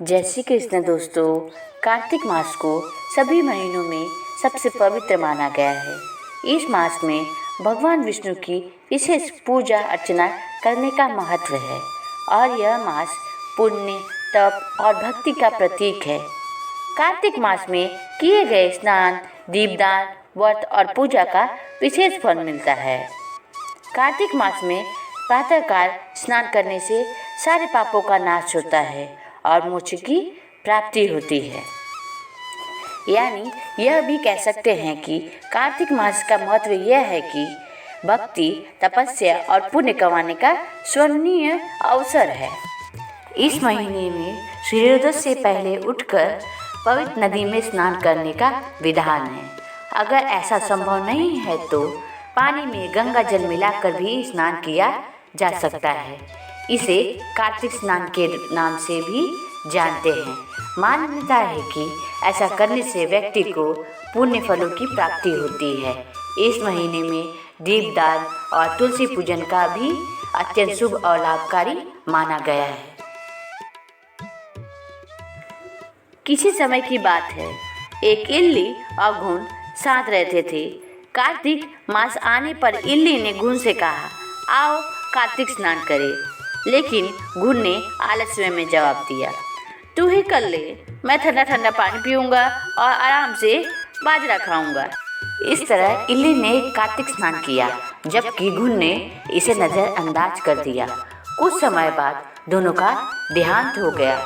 जय श्री कृष्ण दोस्तों। कार्तिक मास को सभी महीनों में सबसे पवित्र माना गया है। इस मास में भगवान विष्णु की विशेष पूजा अर्चना करने का महत्व है और यह मास पुण्य, तप और भक्ति का प्रतीक है। कार्तिक मास में किए गए स्नान, दीपदान, व्रत और पूजा का विशेष फल मिलता है। कार्तिक मास में प्रातःकाल स्नान करने से सारे पापों का नाश होता है और मोक्ष की प्राप्ति होती है। यानी यह भी कह सकते हैं कि कार्तिक मास का महत्व यह है कि भक्ति, तपस्या और पुण्य कमाने का स्वर्णीय अवसर है। इस महीने में सूर्योदय से पहले उठकर पवित्र नदी में स्नान करने का विधान है। अगर ऐसा संभव नहीं है तो पानी में गंगा जल मिलाकर भी स्नान किया जा सकता है। इसे कार्तिक स्नान के नाम से भी जानते हैं। मान्यता है कि ऐसा करने से व्यक्ति को पुण्य फलों की प्राप्ति होती है। इस महीने में दीपदान और तुलसी पूजन का भी अत्यंत शुभ और लाभकारी माना गया है। किसी समय की बात है, एक इल्ली और घुन साथ रहते थे। कार्तिक मास आने पर इल्ली ने घुन से कहा, आओ कार्तिक स्नान करें। लेकिन घुन ने आलस्य में जवाब दिया, तू ही कर ले, मैं ठंडा ठंडा पानी पीऊँगा और आराम से बाजरा खाऊंगा। इस तरह इल्ली ने कार्तिक स्नान किया, जबकि घुन ने इसे नज़रअंदाज कर दिया। कुछ समय बाद दोनों का देहांत हो गया।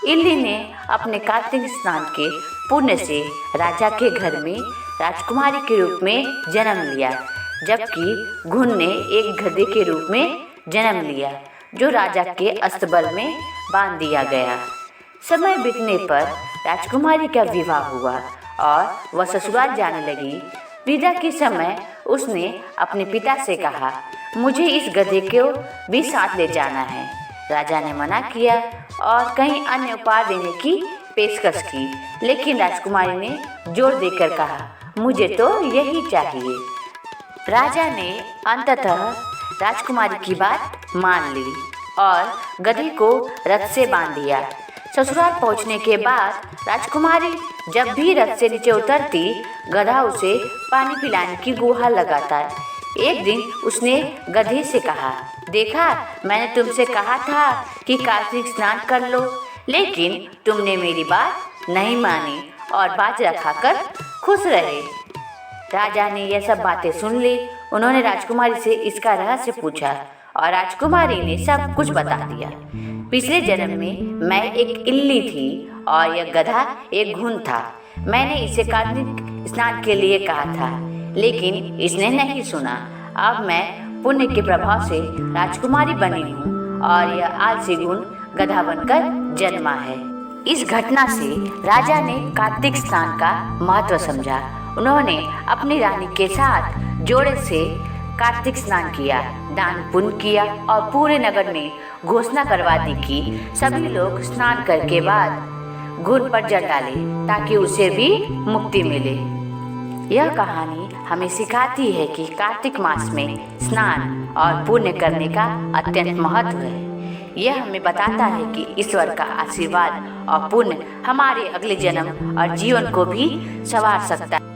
इल्ली ने अपने कार्तिक स्नान के पुण्य से राजा के घर में राजकुमारी के रूप में जन्म लिया, जबकि घुन ने एक गधे के रूप में जन्म लिया, जो राजा के अस्तबल में बांध दिया गया। समय बीतने पर राजकुमारी का विवाह हुआ और वह ससुराल जाने लगी। विदा के समय उसने अपने पिता से कहा, मुझे इस गधे को भी साथ ले जाना है। राजा ने मना किया और कहीं अन्य उपहार देने की पेशकश की, लेकिन राजकुमारी ने जोर देकर कहा, मुझे तो यही चाहिए। राजा ने अंततः राजकुमारी की बात मान ली और गधे को रथ से बांध दिया। ससुराल पहुंचने के बाद राजकुमारी जब भी रथ से नीचे उतरती, गधा उसे पानी पिलाने की गुहार लगाता। एक दिन उसने गधे से कहा, देखा, मैंने तुमसे कहा था कि कार्तिक स्नान कर लो, लेकिन तुमने मेरी बात नहीं मानी और बाजरा खाकर खुश रहे। राजा ने यह सब बातें सुन ली। उन्होंने राजकुमारी से इसका रहस्य पूछा और राजकुमारी ने सब कुछ बता दिया। पिछले जन्म में मैं एक इल्ली थी और यह गधा एक घुन था। मैंने इसे कार्तिक स्नान के लिए कहा था, लेकिन इसने नहीं सुना। अब मैं पुण्य के प्रभाव से राजकुमारी बनी हूँ और यह आलसी घुन गधा बनकर जन्मा है। इस घटना से राजा ने कार्तिक स्नान का महत्व समझा। उन्होंने अपनी रानी के साथ जोड़े से कार्तिक स्नान किया, दान पुण्य किया और पूरे नगर में घोषणा करवा दी कि सभी लोग स्नान करके बाद घुन पर जल डालें ताकि उसे भी मुक्ति मिले। यह कहानी हमें सिखाती है कि कार्तिक मास में स्नान और पुण्य करने का अत्यंत महत्व है। यह हमें बताता है कि ईश्वर का आशीर्वाद और पुण्य हमारे अगले जन्म और जीवन को भी संवार सकता है।